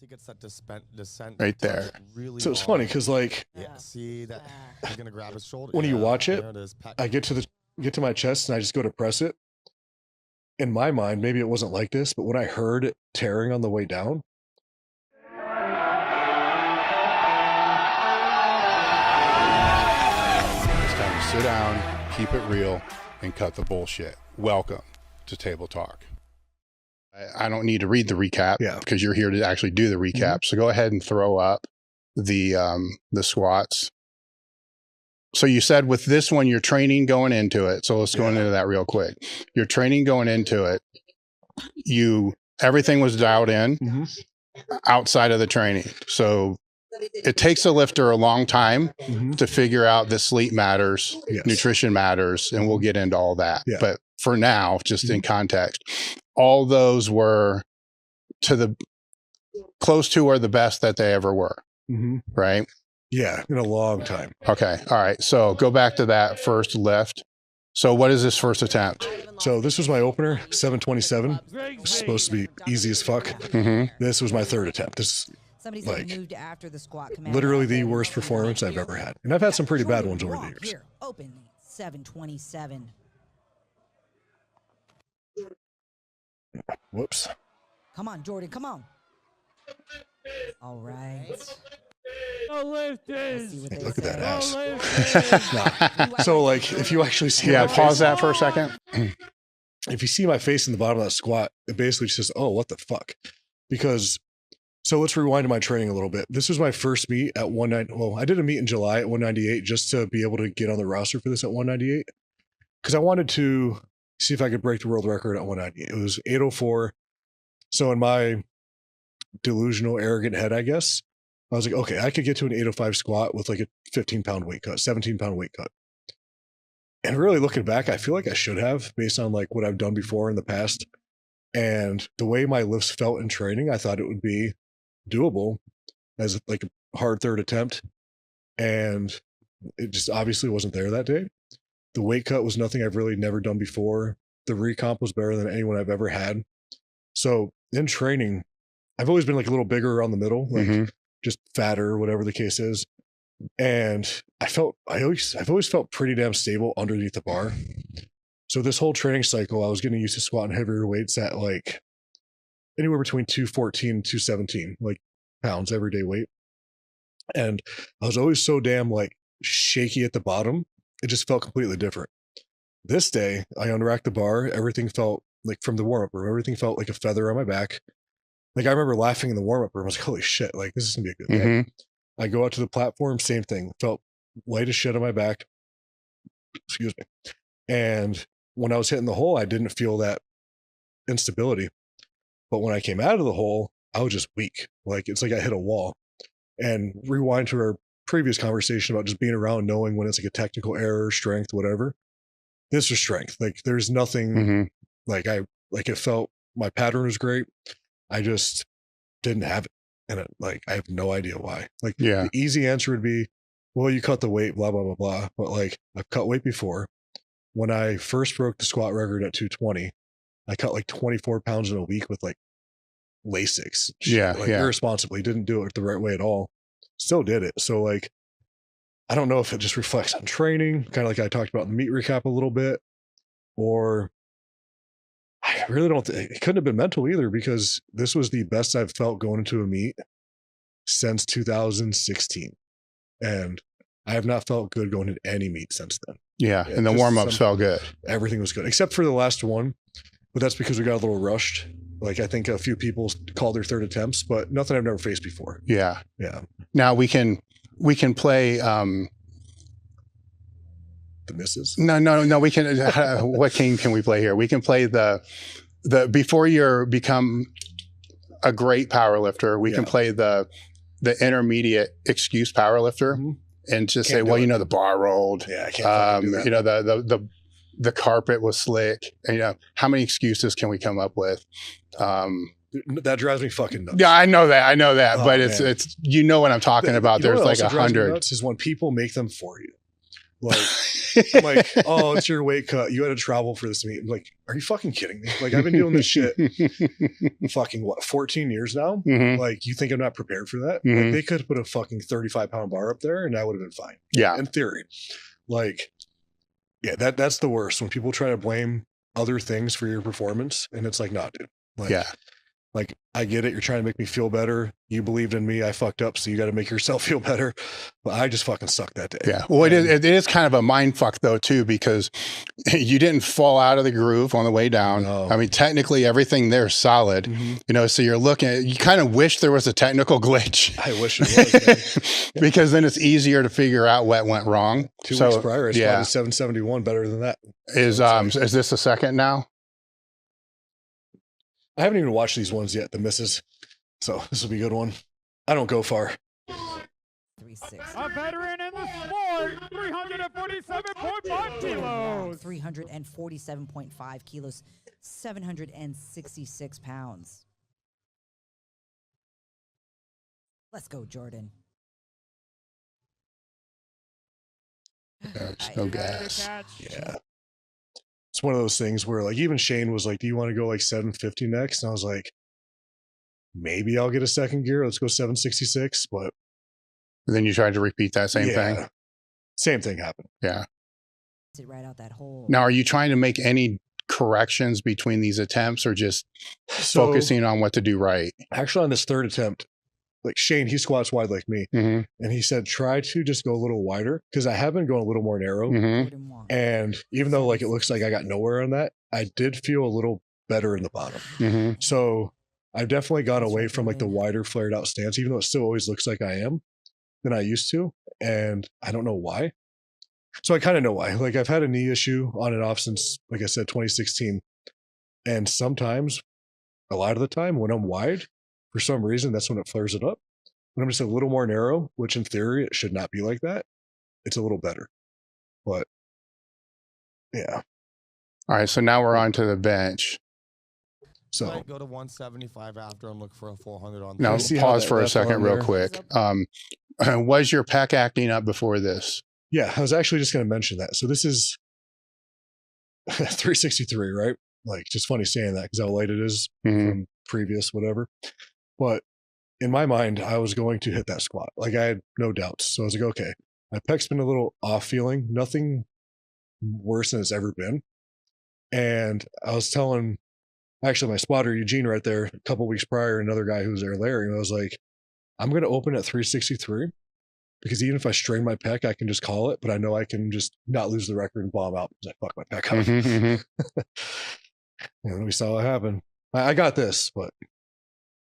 he gets that descent right there. Really so it's funny because like see that he's gonna grab his shoulder. When you watch it, Pat. I get to my chest and I just go to press it. In my mind, maybe it wasn't like this, but when I heard it tearing on the way down, It's time to sit down, keep it real, and cut the bullshit. Welcome to Table Talk. I don't need to read the recap because you're here to actually do the recap. So go ahead and throw up the squats. So you said with this one, you're training going into it. So let's go into that real quick. You're training going into it. Everything was dialed in outside of the training. So it takes a lifter a long time to figure out that sleep matters, nutrition matters, and we'll get into all that. Yeah. But for now, just in context, all those were close to or the best that they ever were, right? Yeah, in a long time. Okay. All right. So go back to that first lift. So what is this first attempt? So this was my opener, 727. It was supposed to be easy as fuck. This was my third attempt. This is like moved after the squat command. Literally the worst performance I've ever had. And I've had some pretty bad ones over the years. Here, open 727. Whoops. Come on, Jordan, come on. All right. Hey, look at that ass. Nah. So like if you actually see my pause face, that for a second. if you see my face in the bottom of that squat, it basically says, oh, what the fuck? Because so let's rewind to my training a little bit. This was my first meet at 190. Well, I did a meet in July at 198 just to be able to get on the roster for this at 198. Because I wanted to see if I could break the world record at 198. It was 804. So in my delusional, arrogant head, I guess, I was like, okay, I could get to an 805 squat with like a 15-pound weight cut, 17-pound weight cut. And really looking back, I feel like I should have, based on like what I've done before in the past. And the way my lifts felt in training, I thought it would be doable as like a hard third attempt. And it just obviously wasn't there that day. The weight cut was nothing I've really never done before. The recomp was better than anyone I've ever had. So in training, I've always been like a little bigger around the middle, like just fatter, whatever the case is. And I've always felt pretty damn stable underneath the bar. So this whole training cycle, I was getting used to squatting heavier weights at like anywhere between 214 and 217, like pounds everyday weight. And I was always so damn like shaky at the bottom. It just felt completely different. This day, I unracked the bar. Everything felt like from the warm-up room, everything felt like a feather on my back. Like I remember laughing in the warm-up room. I was like, holy shit, like this is gonna be a good day. I go out to the platform, same thing. Felt light as shit on my back. Excuse me. And when I was hitting the hole, I didn't feel that instability. But when I came out of the hole, I was just weak. Like it's like I hit a wall. And rewind to our previous conversation about just being around, knowing when it's like a technical error, strength, whatever. This was strength. Like there's nothing like it felt my pattern was great. I just didn't have it. And I have no idea why. Like the easy answer would be, well, you cut the weight, blah, blah, blah, blah. But like I've cut weight before. When I first broke the squat record at 220, I cut like 24 pounds in a week with like Lasix. Irresponsibly. Didn't do it the right way at all. Still did it. So like, I don't know if it just reflects on training, kind of like I talked about in the meet recap a little bit, or I really don't think it couldn't have been mental either, because this was the best I've felt going into a meet since 2016. And I have not felt good going into any meet since then. Yeah. And the warm-ups felt good. Everything was good, except for the last one. But that's because we got a little rushed. Like I think a few people called their third attempts, but nothing I've never faced before. Yeah. Yeah. Now we can play the misses. No. We can. What game can we play here? We can play the before you become a great power lifter. We can play the intermediate excuse power lifter and just say, well, the bar rolled. Yeah, I can't do that. The carpet was slick. And, how many excuses can we come up with? That drives me fucking nuts. Yeah, I know that, but it's what I'm talking about. There's like 100. Is when people make them for you. Like, I'm like, oh, it's your weight cut. You had to travel for this meet. I'm like, are you fucking kidding me? Like, I've been doing this shit fucking 14 years now. Like, you think I'm not prepared for that? Like, they could have put a fucking 35-pound bar up there and I would have been fine. Yeah. In theory. Like, yeah, that's the worst when people try to blame other things for your performance. And it's like, nah, dude. Like, yeah. Like, I get it. You're trying to make me feel better. You believed in me. I fucked up. So you got to make yourself feel better. But I just fucking sucked that day. Yeah. Well, it is kind of a mind fuck though, too, because you didn't fall out of the groove on the way down. No. I mean, technically everything there's solid, you know, so you're looking at, you kind of wish there was a technical glitch. I wish it was. Because then it's easier to figure out what went wrong. 2 weeks prior, I spotted 771 better than that. Is this the second now? I haven't even watched these ones yet, the misses. So this will be a good one. I don't go far. 360. A veteran in the sport, 347.5 kilos. 347.5 kilos, 766 pounds. Let's go, Jordan. There's no gas. Yeah. It's one of those things where like even Shane was like, do you want to go like 750 next? And I was like, maybe I'll get a second gear. Let's go 766. But then you tried to repeat that same thing. Same thing happened. Yeah. Right out that hole. Now, are you trying to make any corrections between these attempts or just focusing on what to do right? Actually, on this third attempt, like Shane, he squats wide like me. And he said, try to just go a little wider because I have been going a little more narrow. And even though like it looks like I got nowhere on that, I did feel a little better in the bottom. So I've definitely gone away from like the wider flared out stance, even though it still always looks like I am than I used to. And I don't know why. So I kind of know why. Like I've had a knee issue on and off since, like I said, 2016. And sometimes, a lot of the time when I'm wide, for some reason, that's when it flares it up. When I'm just a little more narrow, which in theory, it should not be like that. It's a little better. But yeah. All right. So now we're on to the bench. So I go to 175 after and look for a 400 on. Now pause for a second real quick. Was your pec acting up before this? Yeah, I was actually just going to mention that. So this is 363, right? Like, just funny saying that because how light it is from previous whatever. But in my mind, I was going to hit that squat. Like, I had no doubts. So I was like, okay, my pec's been a little off feeling, nothing worse than it's ever been. And I was telling, actually, my spotter, Eugene, right there, a couple weeks prior, another guy who was there, Larry, and I was like, I'm going to open at 363 because even if I strain my pec, I can just call it, but I know I can just not lose the record and bomb out because I fuck my pec up. And we saw what happened. I got this, but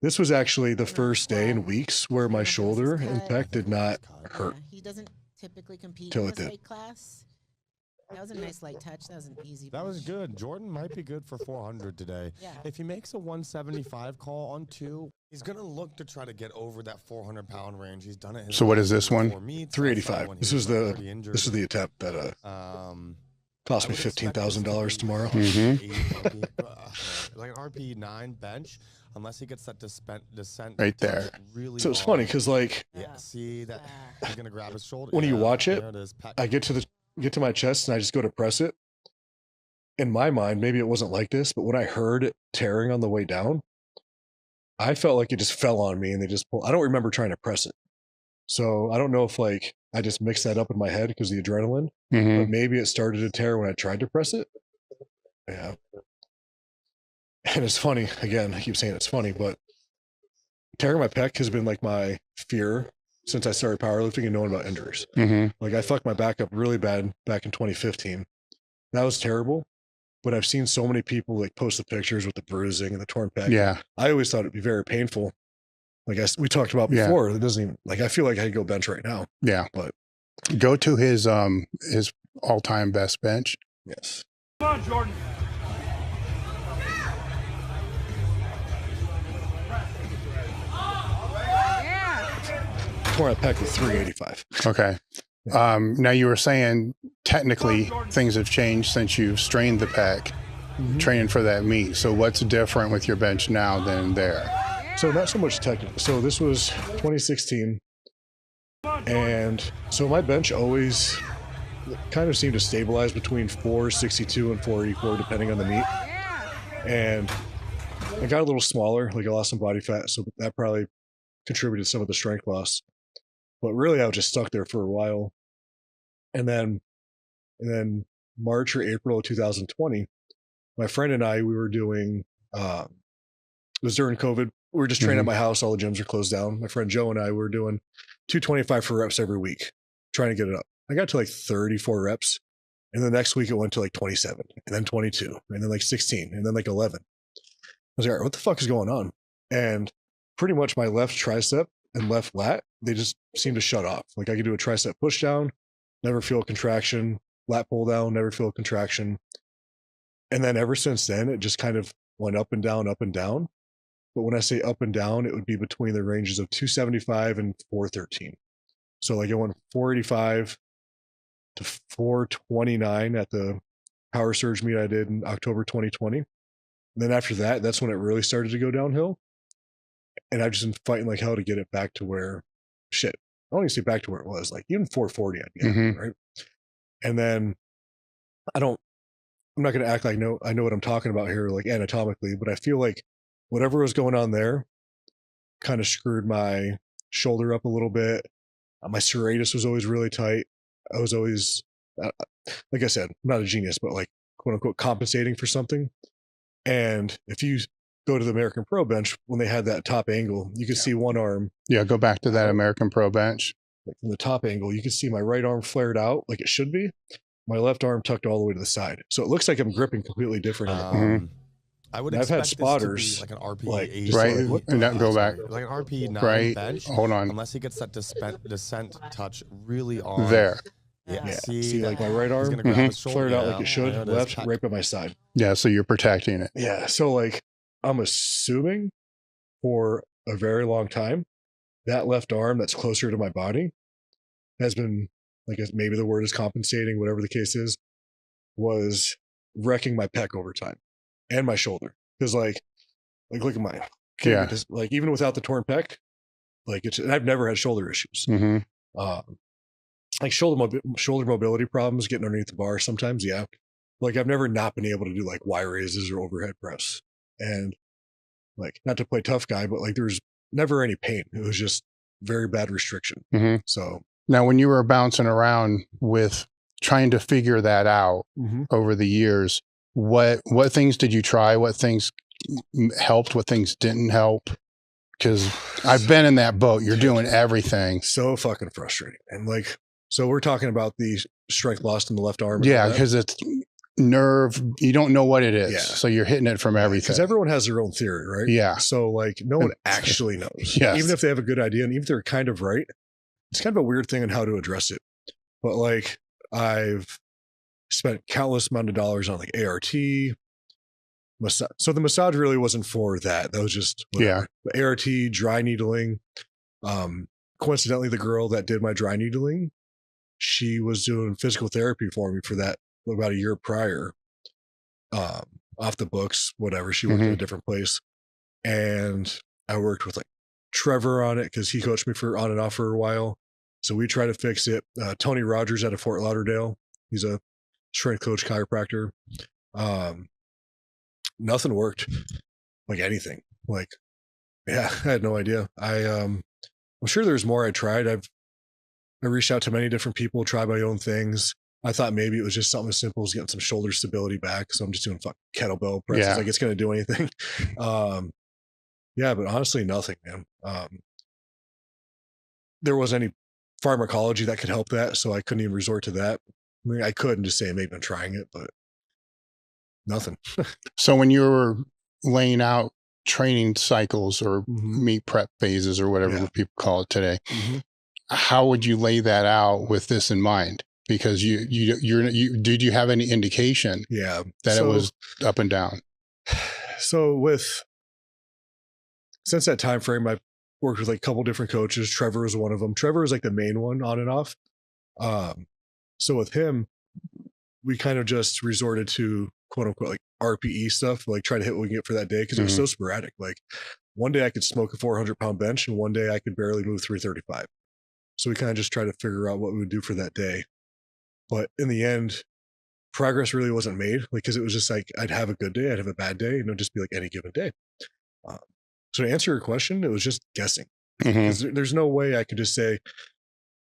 this was actually the first day in weeks where my shoulder and pec did not hurt. He doesn't typically compete Till in it this did. weight class. That was a nice light touch. That was an easy. That was good. Jordan might be good for 400 today. Yeah. If he makes a 175 call on 2, he's going to look to try to get over that 400-pound range. He's done it. So what is this one? 385. This was the attempt that cost me $15,000 tomorrow. Like an RP9 bench, unless he gets that descent right there. Really so it's funny because like see that he's going to grab his shoulder. When you watch it, is. I get to my chest and I just go to press it. In my mind, maybe it wasn't like this, but when I heard it tearing on the way down, I felt like it just fell on me and they just pulled. I don't remember trying to press it. So I don't know if like I just mixed that up in my head because of the adrenaline, but maybe it started to tear when I tried to press it. Yeah. And it's funny, again, I keep saying it's funny, but tearing my pec has been like my fear since I started powerlifting and knowing about injuries. Like I fucked my back up really bad back in 2015. That was terrible. But I've seen so many people like post the pictures with the bruising and the torn pec. Yeah. I always thought it'd be very painful. Like we talked about before, it doesn't even like, I feel like I could go bench right now. Yeah. But go to his all-time best bench. Yes. Come on, Jordan. Torn pec with 385. Okay. Now you were saying technically things have changed since you've strained the pec, training for that meet. So what's different with your bench now than there? So not so much technical. So this was 2016. And so my bench always kind of seemed to stabilize between 462 and 484, depending on the meet. And I got a little smaller, like I lost some body fat, so that probably contributed to some of the strength loss. But really, I was just stuck there for a while. And then March or April of 2020, my friend and I, we were doing, it was during COVID. We were just training at my house. All the gyms are closed down. My friend Joe and I were doing 225 for reps every week, trying to get it up. I got to like 34 reps. And the next week it went to like 27 and then 22 and then like 16 and then like 11. I was like, all right, what the fuck is going on? And pretty much my left tricep and left lat, they just seem to shut off. Like I could do a tricep push down, never feel a contraction, lat pull down, never feel a contraction. And then ever since then, it just kind of went up and down, up and down. But when I say up and down, it would be between the ranges of 275 and 413. So like it went 485 to 429 at the power surge meet I did in October 2020. And then after that, that's when it really started to go downhill. And I've just been fighting like hell to get it back to where, shit, I don't even say back to where it was, like even 440 I'd be happy, right? And then I'm not going to act like I know what I'm talking about here, like anatomically, but I feel like whatever was going on there kind of screwed my shoulder up a little bit. My serratus was always really tight. I was always, like I said, I'm not a genius, but like quote unquote compensating for something. And if you go to the American Pro bench, when they had that top angle, you could see one arm. Yeah, go back to that American Pro bench. Like from the top angle, you can see my right arm flared out like it should be. My left arm tucked all the way to the side. So it looks like I'm gripping completely different. I would And I've had expect this to be spotters, like an RP, like, eight, just right, like, what and not go back. like an RP 9 Right. bench. Hold on. Unless he gets that descent touch really on. There. Yeah. Yeah. See, See, like my right he's arm gonna grab his shoulder, flared out yeah, like it should, there it is. left right by my side. Yeah, so you're protecting it. Yeah. So like I'm assuming for a very long time, that left arm that's closer to my body has been, like maybe the word is compensating, whatever the case is, was wrecking my pec over time and my shoulder. Because like look at mine. Yeah. Like even without the torn pec, like and I've never had shoulder issues. Like shoulder mobility problems, getting underneath the bar sometimes. Yeah. Like I've never not been able to do like Y raises or overhead press. And like, not to play tough guy, but like there's never any pain. It was just very bad restriction. So now when you were bouncing around with trying to figure that out over the years, what things did you try? What things helped? What things didn't help? Because I've been in that boat. You're doing everything. so fucking frustrating. And like, so we're talking about the strength lost in the left arm. Yeah, because it's nerve. You don't know what it is. Yeah. So you're hitting it from everything. Because everyone has their own theory, right? Yeah. So like no one actually knows. Yes. Even if they have a good idea and even if they're kind of right, it's kind of a weird thing on how to address it. But like I've spent countless amount of dollars on like ART. So the massage really wasn't for that. That was just whatever. But ART, dry needling. Coincidentally, the girl that did my dry needling, she was doing physical therapy for me for that about a year prior. Off the books, whatever. She worked at a different place. And I worked with like Trevor on it because he coached me for on and off for a while. So we tried to fix it. Tony Rogers out of Fort Lauderdale. He's a strength coach chiropractor. Nothing worked, like anything. Like, yeah, I had no idea. I'm sure there's more I tried. I reached out to many different people, tried my own things. I thought maybe it was just something as simple as getting some shoulder stability back. So I'm just doing fucking kettlebell presses. Yeah. Like it's going to do anything. Yeah, but honestly, nothing, man. There wasn't any pharmacology that could help that. So I couldn't even resort to that. I mean, I could and just say maybe I'm trying it, but nothing. So when you were laying out training cycles or meet prep phases or whatever people call it today, how would you lay that out with this in mind? Because did you have any indication that it was up and down? So since that time frame, I've worked with like a couple different coaches. Trevor was one of them. Trevor was like the main one on and off. So with him, we kind of just resorted to quote unquote like RPE stuff, like try to hit what we can get for that day because it was so sporadic. Like one day I could smoke a 400-pound bench and one day I could barely move 335. So we kind of just try to figure out what we would do for that day. But in the end, progress really wasn't made because it was just like I'd have a good day, I'd have a bad day, and it would just be like any given day. So to answer your question, it was just guessing. Because there's no way I could just say,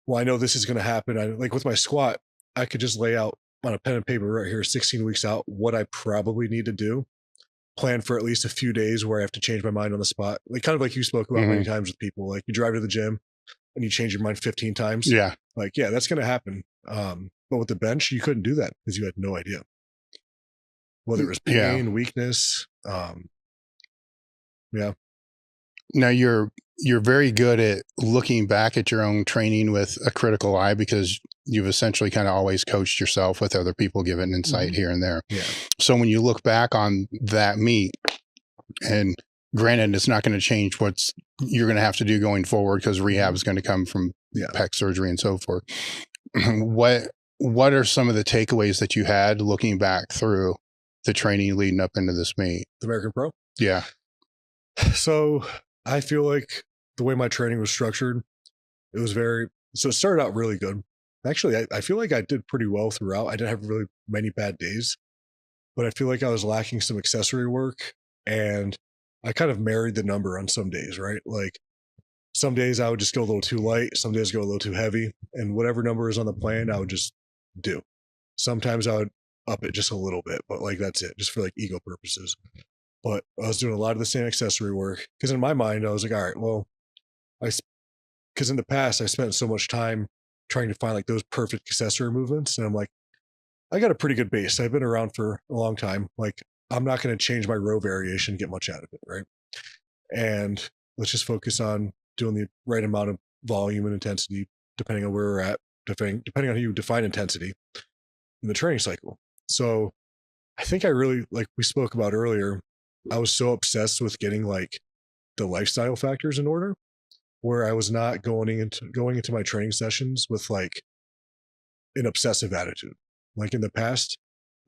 well, I know this is going to happen. Like with my squat, I could just lay out on a pen and paper right here, 16 weeks out, what I probably need to do, plan for at least a few days where I have to change my mind on the spot. Like kind of like you spoke about many times with people, like you drive to the gym and you change your mind 15 times. Yeah. Like, yeah, that's going to happen. But with the bench, you couldn't do that because you had no idea. Whether it was pain, weakness. Yeah. Now you're very good at looking back at your own training with a critical eye because you've essentially kind of always coached yourself with other people giving insight here and there. Yeah. So when you look back on that meet, and granted, it's not going to change what you're going to have to do going forward because rehab is going to come from pec surgery and so forth. What are some of the takeaways that you had looking back through the training leading up into this meet? The American Pro? Yeah. So I feel like the way my training was structured, it was so it started out really good. Actually, I feel like I did pretty well throughout. I didn't have really many bad days, but I feel like I was lacking some accessory work, and I kind of married the number on some days, right? Like some days I would just go a little too light, some days go a little too heavy, and whatever number is on the plan, I would just do. Sometimes I would up it just a little bit, but like that's it, just for like ego purposes. But I was doing a lot of the same accessory work because in my mind, I was like, all right, well, because in the past, I spent so much time trying to find like those perfect accessory movements. And I'm like, I got a pretty good base. I've been around for a long time. Like, I'm not going to change my row variation, get much out of it. Right. And let's just focus on doing the right amount of volume and intensity, depending on where we're at, depending on how you define intensity in the training cycle. So I think I really, like we spoke about earlier, I was so obsessed with getting like the lifestyle factors in order where I was not going into my training sessions with like an obsessive attitude. Like in the past,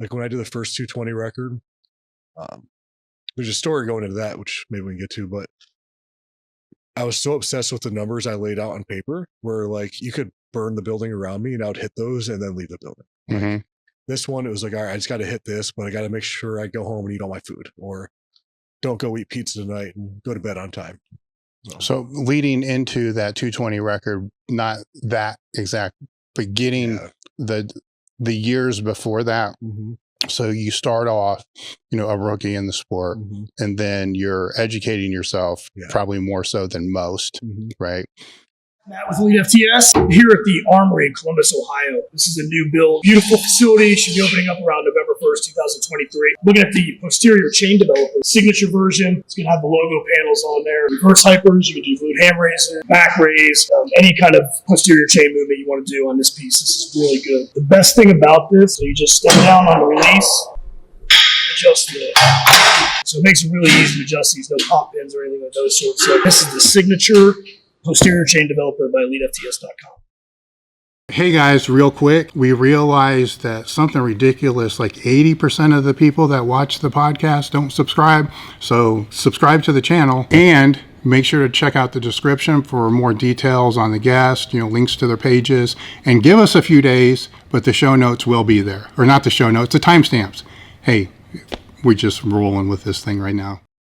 like when I did the first 220 record, there's a story going into that, which maybe we can get to, but I was so obsessed with the numbers I laid out on paper where like you could burn the building around me and I would hit those and then leave the building. This one, it was like, all right, I just got to hit this, but I got to make sure I go home and eat all my food, or don't go eat pizza tonight and go to bed on time. So leading into that 220 record, not that exact, but getting the years before that. So you start off, a rookie in the sport, and then you're educating yourself probably more so than most, right? Matt with elitefts here at the Armory in Columbus, Ohio. This is a new build, beautiful facility. Should be opening up around November 1st, 2023. Looking at the posterior chain developer, signature version. It's going to have the logo panels on there. Reverse hypers, you can do glute ham raiser, back raise, any kind of posterior chain movement you want to do on this piece. This is really good. The best thing about this, so you just step down on the release, adjust it. So it makes it really easy to adjust these, no pop pins or anything like those sorts. So this is the signature posterior chain developer by elitefts.com. Hey guys, real quick, we realized that something ridiculous, like 80% of the people that watch the podcast don't subscribe. So subscribe to the channel and make sure to check out the description for more details on the guest, links to their pages, and give us a few days, but the show notes will be there. Or not the show notes, the timestamps. Hey, we're just rolling with this thing right now.